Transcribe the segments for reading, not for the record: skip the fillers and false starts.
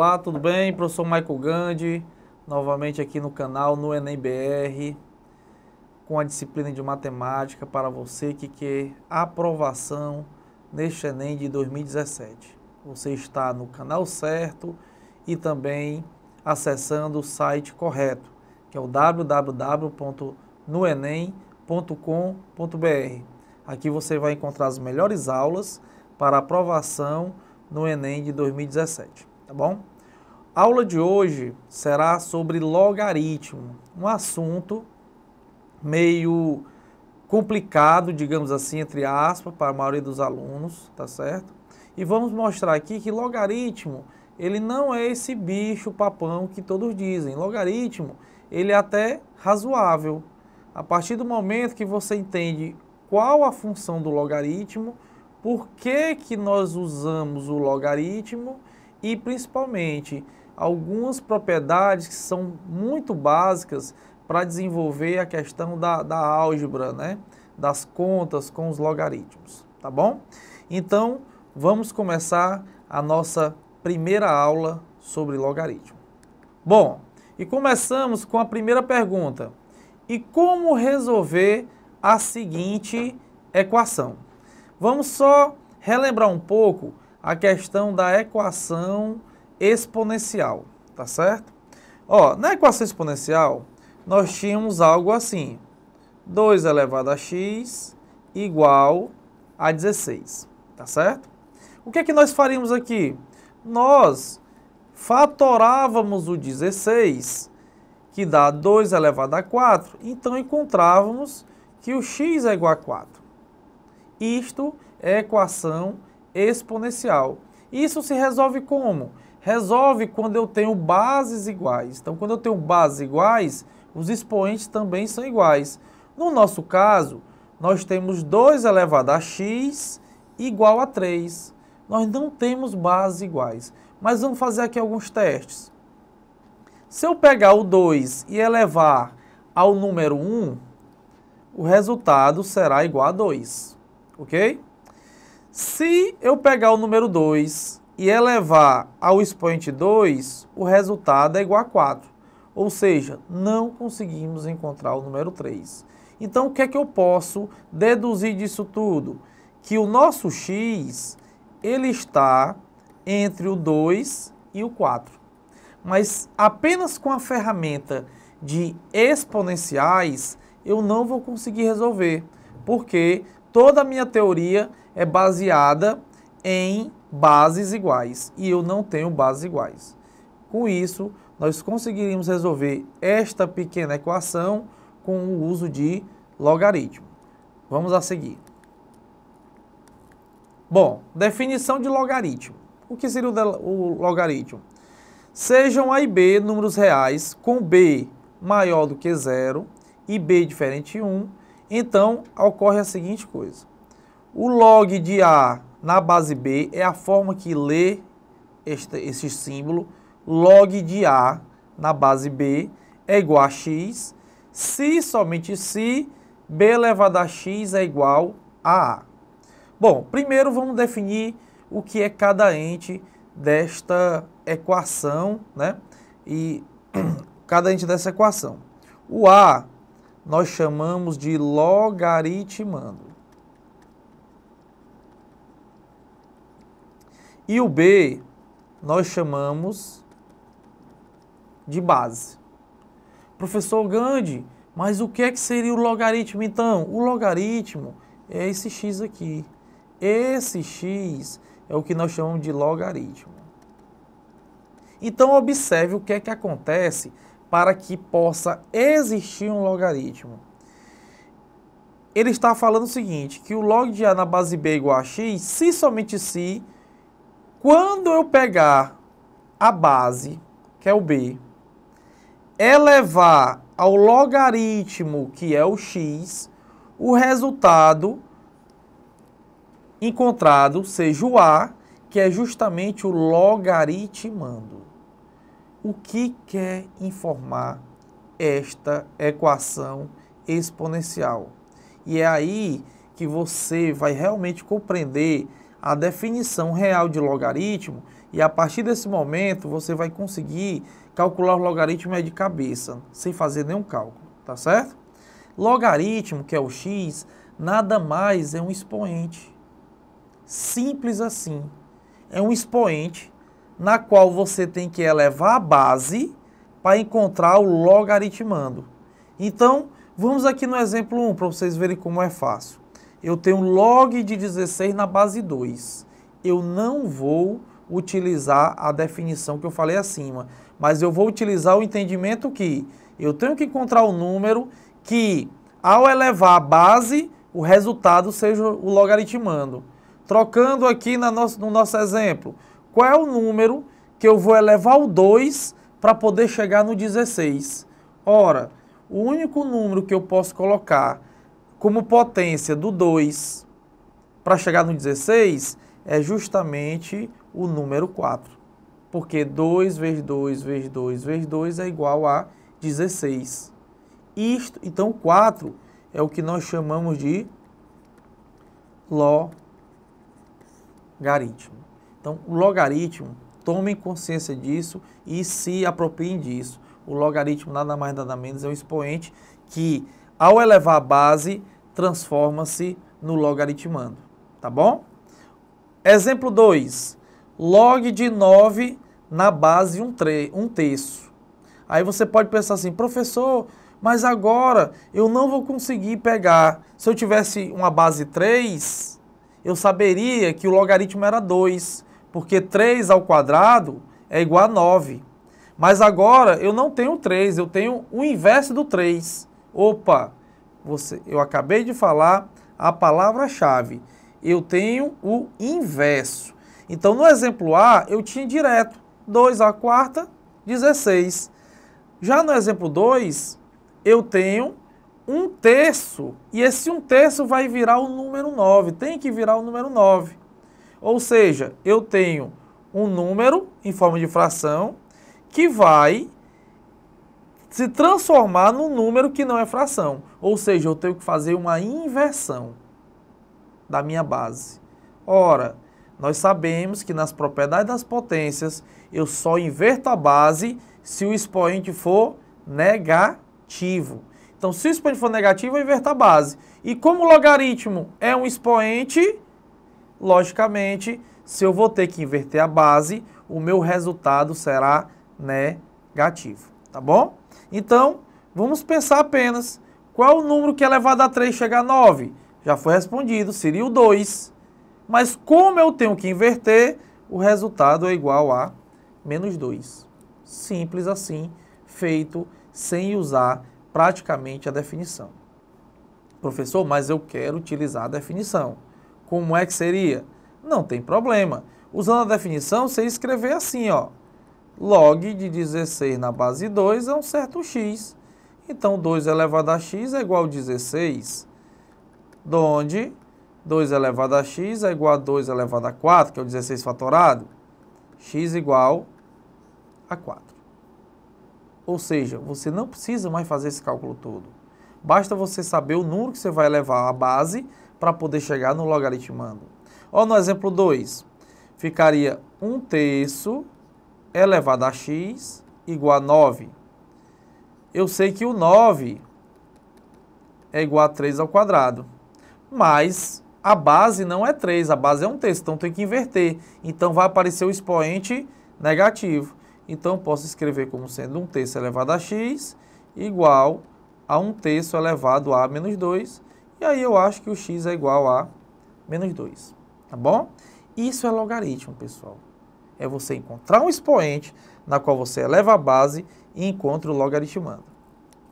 Olá, tudo bem? Professor Michael Gandhi, novamente aqui no canal, no Enem BR, com a disciplina de matemática para você que quer aprovação neste Enem de 2017. Você está no canal certo e também acessando o site correto, que é o www.noenem.com.br. Aqui você vai encontrar as melhores aulas para aprovação no Enem de 2017, tá bom? A aula de hoje será sobre logaritmo, um assunto meio complicado, digamos assim, entre aspas, para a maioria dos alunos, tá certo? E vamos mostrar aqui que logaritmo, ele não é esse bicho papão que todos dizem. Logaritmo, ele é até razoável. A partir do momento que você entende qual a função do logaritmo, por que nós usamos o logaritmo e, principalmente, algumas propriedades que são muito básicas para desenvolver a questão da álgebra, né? Das contas com os logaritmos, tá bom? Então, vamos começar a nossa primeira aula sobre logaritmo. Bom, e começamos com a primeira pergunta. E como resolver a seguinte equação? Vamos só relembrar um pouco a questão da equação exponencial, tá certo? Ó, na equação exponencial, nós tínhamos algo assim, 2 elevado a x igual a 16, tá certo? O que é que nós faríamos aqui? Nós fatorávamos o 16, que dá 2 elevado a 4, então encontrávamos que o x é igual a 4. Isto é equação exponencial. Isso se resolve como? Resolve quando eu tenho bases iguais. Então, quando eu tenho bases iguais, os expoentes também são iguais. No nosso caso, nós temos 2 elevado a x igual a 3. Nós não temos bases iguais. Mas vamos fazer aqui alguns testes. Se eu pegar o 2 e elevar ao número 1, o resultado será igual a 2. Ok? Se eu pegar o número 2 e elevar ao expoente 2, o resultado é igual a 4. Ou seja, não conseguimos encontrar o número 3. Então, o que é que eu posso deduzir disso tudo? Que o nosso x, ele está entre o 2 e o 4. Mas apenas com a ferramenta de exponenciais, eu não vou conseguir resolver. Porque toda a minha teoria é baseada em bases iguais e eu não tenho bases iguais. Com isso, nós conseguiríamos resolver esta pequena equação com o uso de logaritmo. Vamos a seguir. Bom, definição de logaritmo. O que seria o logaritmo? Sejam A e B números reais com B maior do que 0 e B diferente de 1, então ocorre a seguinte coisa. O log de A na base B é a forma que lê esse símbolo. Log de A na base B é igual a x, se somente se B elevado a x é igual a A. Bom, primeiro vamos definir o que é cada ente desta equação, né? E cada ente dessa equação. O A nós chamamos de logaritmando. E o B nós chamamos de base. Professor Gandhi, mas o que é que seria o logaritmo então? O logaritmo é esse x aqui. Esse x é o que nós chamamos de logaritmo. Então observe o que é que acontece para que possa existir um logaritmo. Ele está falando o seguinte, que o log de A na base B é igual a x, se somente se, quando eu pegar a base, que é o B, elevar ao logaritmo, que é o x, o resultado encontrado seja o A, que é justamente o logaritmando. O que quer informar esta equação exponencial? E é aí que você vai realmente compreender a definição real de logaritmo, E a partir desse momento, você vai conseguir calcular o logaritmo de cabeça, sem fazer nenhum cálculo, tá certo? Logaritmo, que é o x, nada mais é um expoente. Simples assim. É um expoente na qual você tem que elevar a base para encontrar o logaritmando. Então, vamos aqui no exemplo 1, para vocês verem como é fácil. Eu tenho log de 16 na base 2. Eu não vou utilizar a definição que eu falei acima, mas eu vou utilizar o entendimento que eu tenho que encontrar o número que, ao elevar a base, o resultado seja o logaritmando. Trocando aqui no nosso exemplo, qual é o número que eu vou elevar o 2 para poder chegar no 16? Ora, o único número que eu posso colocar como potência do 2 para chegar no 16 é justamente o número 4. Porque 2 vezes 2 vezes 2 vezes 2 é igual a 16. Então, 4 é o que nós chamamos de logaritmo. Então, o logaritmo, tomem consciência disso e se apropriem disso. O logaritmo nada mais nada menos é um expoente que, ao elevar a base, transforma-se no logaritmando. Tá bom? Exemplo 2. Log de 9 na base 1 terço. Aí você pode pensar assim, professor, mas agora eu não vou conseguir pegar. Se eu tivesse uma base 3, eu saberia que o logaritmo era 2, porque 3 ao quadrado é igual a 9. Mas agora eu não tenho 3, eu tenho o inverso do 3. Opa, eu acabei de falar a palavra-chave. Eu tenho o inverso. Então, no exemplo A, eu tinha direto 2 à quarta, 16. Já no exemplo 2, eu tenho 1 terço. E esse 1 terço vai virar o número 9. Tem que virar o número 9. Ou seja, eu tenho um número em forma de fração que vai se transformar num número que não é fração. Ou seja, eu tenho que fazer uma inversão da minha base. Ora, nós sabemos que nas propriedades das potências, eu só inverto a base se o expoente for negativo. Então, se o expoente for negativo, eu inverto a base. E como o logaritmo é um expoente, logicamente, se eu vou ter que inverter a base, o meu resultado será negativo. Tá bom? Então, vamos pensar apenas qual o número que elevado a 3 chega a 9? Já foi respondido, seria o 2. Mas como eu tenho que inverter, o resultado é igual a menos 2. Simples assim, feito sem usar praticamente a definição. Professor, mas eu quero utilizar a definição. Como é que seria? Não tem problema. Usando a definição, você escrever assim, ó. Log de 16 na base 2 é um certo x. Então, 2 elevado a x é igual a 16. Onde 2 elevado a x é igual a 2 elevado a 4, que é o 16 fatorado. X igual a 4. Ou seja, você não precisa mais fazer esse cálculo todo. Basta você saber o número que você vai elevar à base para poder chegar no logaritmando. Ó, no exemplo 2, ficaria 1 terço elevado a x igual a 9. Eu sei que o 9 é igual a 3 ao quadrado. Mas a base não é 3, a base é 1 terço, então tem que inverter. Então vai aparecer o expoente negativo. Então posso escrever como sendo 1 terço elevado a x igual a 1 terço elevado a menos 2. E aí eu acho que o x é igual a menos 2. Tá bom? Isso é logaritmo, pessoal. É você encontrar um expoente na qual você eleva a base e encontra o logaritmando.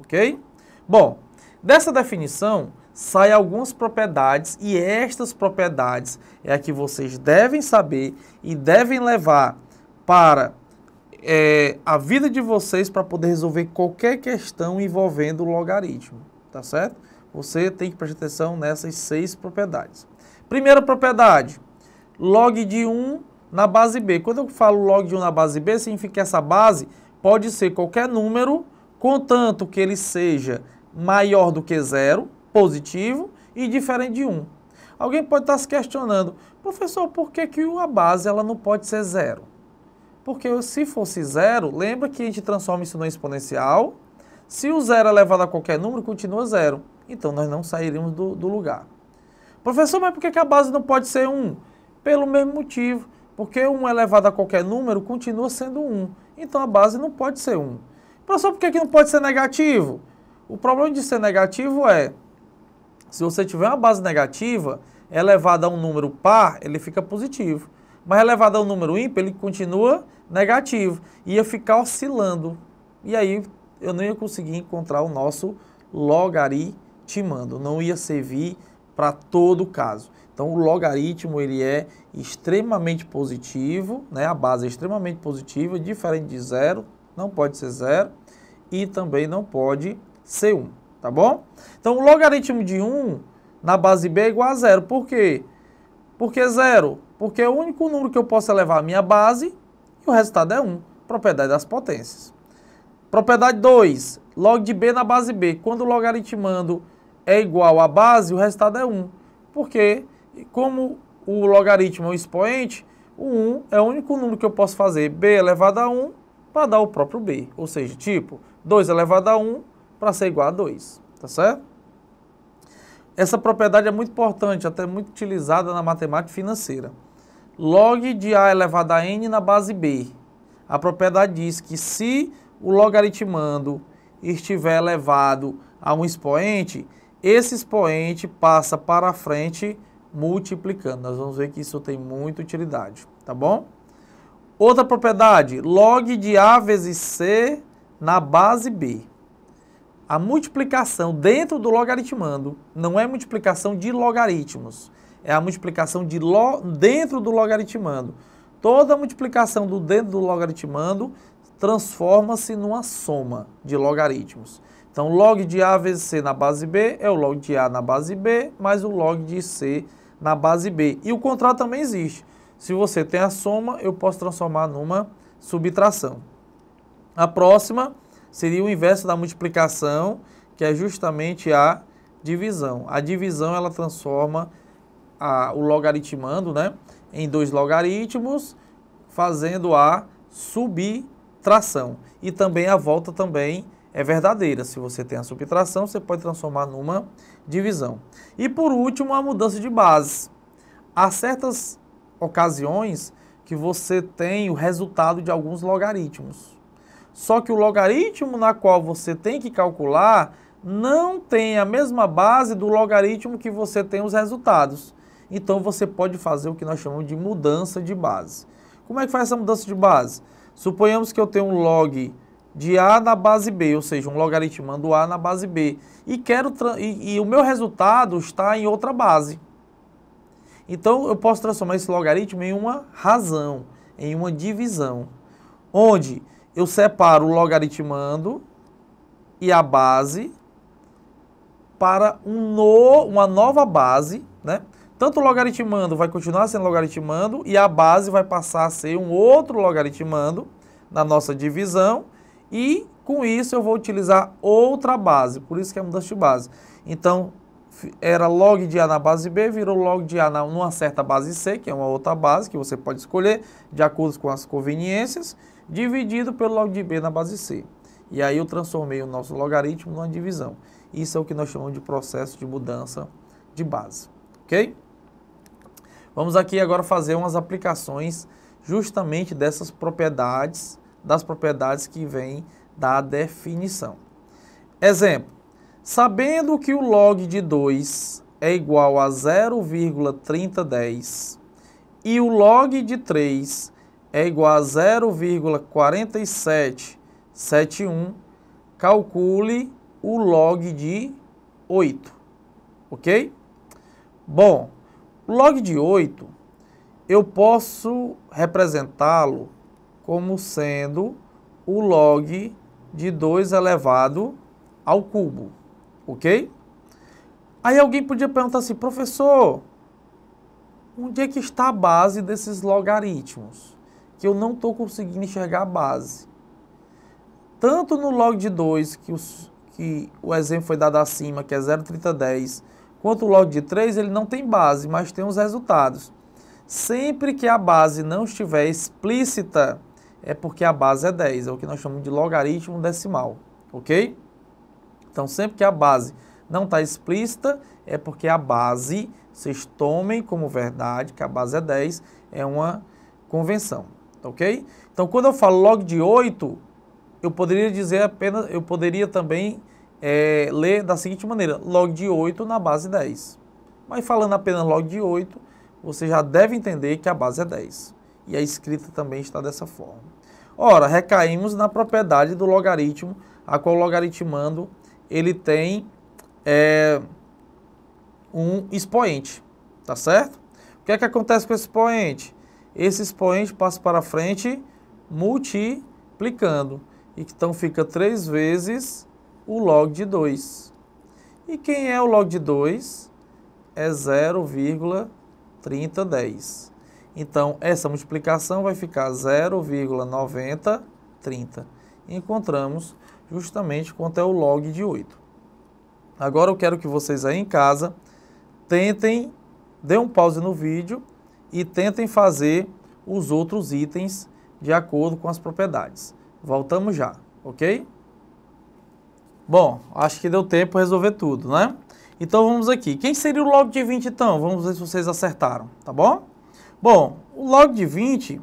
Ok? Bom, dessa definição saem algumas propriedades e estas propriedades é a que vocês devem saber e devem levar para a vida de vocês para poder resolver qualquer questão envolvendo o logaritmo, tá certo? Você tem que prestar atenção nessas 6 propriedades. Primeira propriedade, log de 1 na base B. Quando eu falo log de 1 na base B, significa que essa base pode ser qualquer número, contanto que ele seja maior do que 0, positivo, e diferente de 1. Alguém pode estar se questionando, professor, por que a base ela não pode ser 0? Porque se fosse zero, lembra que a gente transforma isso numa exponencial. Se o zero é elevado a qualquer número, continua zero. Então, nós não sairíamos do lugar. Professor, mas por que a base não pode ser 1? Pelo mesmo motivo. Porque 1 elevado a qualquer número continua sendo 1. Então, a base não pode ser 1. Professor, por que não pode ser negativo? O problema de ser negativo é, se você tiver uma base negativa, elevada a um número par, ele fica positivo. Mas elevado a um número ímpar, ele continua negativo. Ia ficar oscilando. E aí, eu não ia conseguir encontrar o nosso logaritmando. Não ia servir para todo caso. Então, o logaritmo ele é extremamente positivo, né? A base é extremamente positiva, diferente de zero, não pode ser zero e também não pode ser 1, tá bom? Então, o logaritmo de 1 na base B é igual a zero. Por quê? Por que zero? Porque é o único número que eu posso elevar a minha base e o resultado é 1. Propriedade das potências. Propriedade 2, log de B na base B. Quando o logaritmando é igual à base, o resultado é 1. Porque, como o logaritmo é um expoente, o 1 é o único número que eu posso fazer B elevado a 1 para dar o próprio B. Ou seja, tipo, 2 elevado a 1 para ser igual a 2. Tá certo? Essa propriedade é muito importante, até muito utilizada na matemática financeira. Log de A elevado a N na base B. A propriedade diz que se o logaritmando estiver elevado a um expoente, esse expoente passa para a frente multiplicando. Nós vamos ver que isso tem muita utilidade, tá bom? Outra propriedade, log de A vezes C na base B. A multiplicação dentro do logaritmando não é multiplicação de logaritmos, é a multiplicação dentro do logaritmando. Toda multiplicação dentro do logaritmando transforma-se numa soma de logaritmos. Então, log de A vezes C na base B é o log de A na base B mais o log de C na base B. E o contrário também existe. Se você tem a soma, eu posso transformar numa subtração. A próxima seria o inverso da multiplicação, que é justamente a divisão. A divisão, ela transforma o logaritmando, né, em 2 logaritmos, fazendo a subtração. E também a volta também é verdadeira. Se você tem a subtração, você pode transformar numa divisão. E por último, a mudança de base. Há certas ocasiões que você tem o resultado de alguns logaritmos. Só que o logaritmo na qual você tem que calcular não tem a mesma base do logaritmo que você tem os resultados. Então você pode fazer o que nós chamamos de mudança de base. Como é que faz essa mudança de base? Suponhamos que eu tenho um log de A na base B, ou seja, um logaritmando A na base B, e o meu resultado está em outra base. Então eu posso transformar esse logaritmo em uma razão, em uma divisão, onde eu separo o logaritmando e a base para uma nova base, né? Tanto o logaritmando vai continuar sendo logaritmando e a base vai passar a ser um outro logaritmando na nossa divisão e com isso eu vou utilizar outra base, por isso que é mudança de base. Então, era log de A na base B, virou log de A numa certa base C, que é uma outra base que você pode escolher de acordo com as conveniências, dividido pelo log de B na base C. E aí eu transformei o nosso logaritmo numa divisão. Isso é o que nós chamamos de processo de mudança de base. Ok? Vamos aqui agora fazer umas aplicações justamente dessas propriedades, das propriedades que vêm da definição. Exemplo, sabendo que o log de 2 é igual a 0,3010 e o log de 3 é igual a 0,4771, calcule o log de 8, ok? Bom, o log de 8, eu posso representá-lo como sendo o log de 2 elevado ao cubo, ok? Aí alguém podia perguntar assim, professor, onde é que está a base desses logaritmos? Que eu não estou conseguindo enxergar a base. Tanto no log de 2, que o exemplo foi dado acima, que é 0,3010, quanto o log de 3, ele não tem base, mas tem os resultados. Sempre que a base não estiver explícita, é porque a base é 10, é o que nós chamamos de logaritmo decimal, ok? Então, sempre que a base não está explícita, é porque a base, vocês tomem como verdade que a base é 10, é uma convenção, ok? Então, quando eu falo log de 8, eu poderia dizer apenas, eu poderia também ler da seguinte maneira, log de 8 na base 10. Mas falando apenas log de 8, você já deve entender que a base é 10. E a escrita também está dessa forma. Ora, recaímos na propriedade do logaritmo, a qual o logaritmando ele tem um expoente, tá certo? O que é que acontece com esse expoente? Esse expoente passa para frente multiplicando. E então fica 3 vezes o log de 2. E quem é o log de 2? É 0,3010. Então, essa multiplicação vai ficar 0,9030. Encontramos justamente quanto é o log de 8. Agora eu quero que vocês aí em casa tentem, dê um pause no vídeo e tentem fazer os outros itens de acordo com as propriedades. Voltamos já, ok? Bom, acho que deu tempo para resolver tudo, né? Então vamos aqui. Quem seria o log de 20 então? Vamos ver se vocês acertaram, tá bom? Bom, o log de 20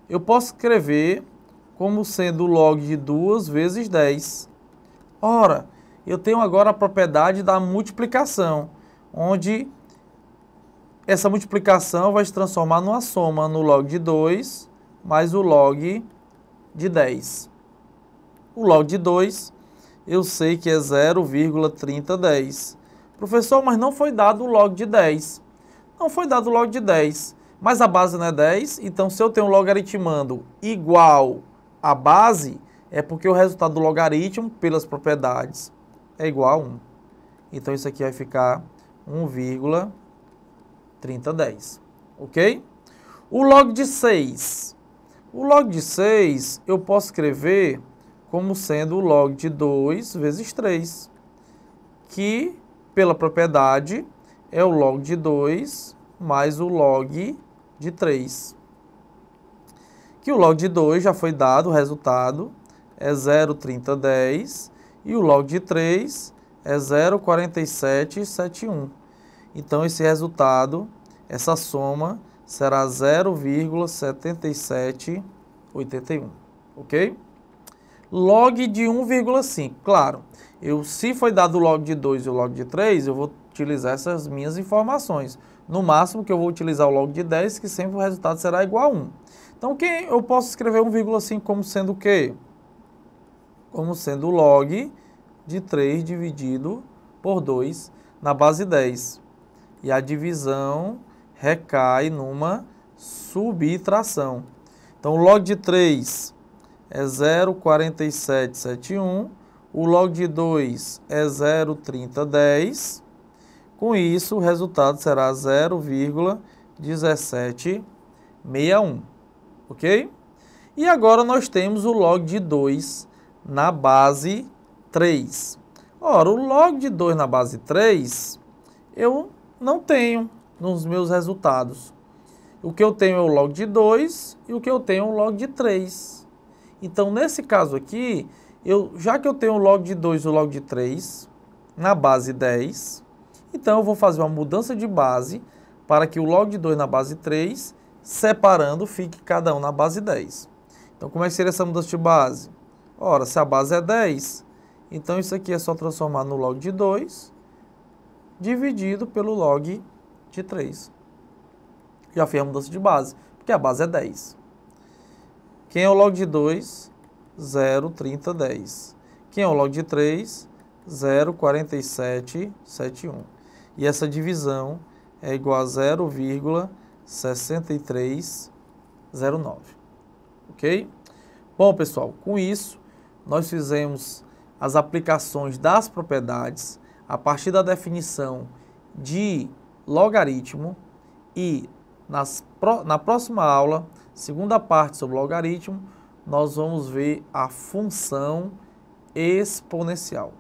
eu posso escrever como sendo o log de 2 vezes 10. Ora, eu tenho agora a propriedade da multiplicação, onde essa multiplicação vai se transformar numa soma no log de 2 mais o log de 10. O log de 2 eu sei que é 0,3010. Professor, mas não foi dado o log de 10. Não foi dado o log de 10. Mas a base não é 10, então se eu tenho um logaritmando igual à base, é porque o resultado do logaritmo, pelas propriedades, é igual a 1. Então isso aqui vai ficar 1,3010, ok? O log de 6. O log de 6 eu posso escrever como sendo o log de 2 vezes 3, que, pela propriedade, é o log de 2 mais o log de 3. Que o log de 2 já foi dado, o resultado é 0,3010 e o log de 3 é 0,4771. Então, esse resultado, essa soma, será 0,7781, ok? Log de 1,5. Claro, se foi dado o log de 2 e o log de 3, eu vou utilizar essas minhas informações. No máximo que eu vou utilizar o log de 10, que sempre o resultado será igual a 1. Então, eu posso escrever 1,5 como sendo o quê? Como sendo o log de 3 dividido por 2 na base 10. E a divisão recai numa subtração. Então, o log de 3 é 0,4771, o log de 2 é 0,3010. Com isso, o resultado será 0,1761, ok? E agora nós temos o log de 2 na base 3. Ora, o log de 2 na base 3, eu não tenho nos meus resultados. O que eu tenho é o log de 2 e o que eu tenho é o log de 3. Então, nesse caso aqui, já que eu tenho o log de 2 e o log de 3 na base 10, então eu vou fazer uma mudança de base para que o log de 2 na base 3, separando, fique cada um na base 10. Então, como é que seria essa mudança de base? Ora, se a base é 10, então isso aqui é só transformar no log de 2 dividido pelo log de 3. Já fiz a mudança de base, porque a base é 10. Quem é o log de 2? 0,3010. Quem é o log de 3? 0,4771. E essa divisão é igual a 0,6309. Ok? Bom, pessoal, com isso, nós fizemos as aplicações das propriedades a partir da definição de logaritmo e na próxima aula, segunda parte sobre logaritmo, nós vamos ver a função exponencial.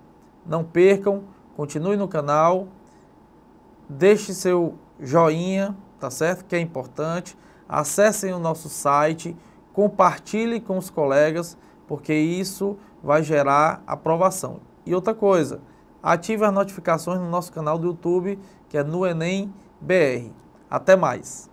Não percam, continue no canal, deixe seu joinha, tá certo? Que é importante. Acessem o nosso site, compartilhe com os colegas, porque isso vai gerar aprovação. E outra coisa, ative as notificações no nosso canal do YouTube, que é no Enem BR. Até mais!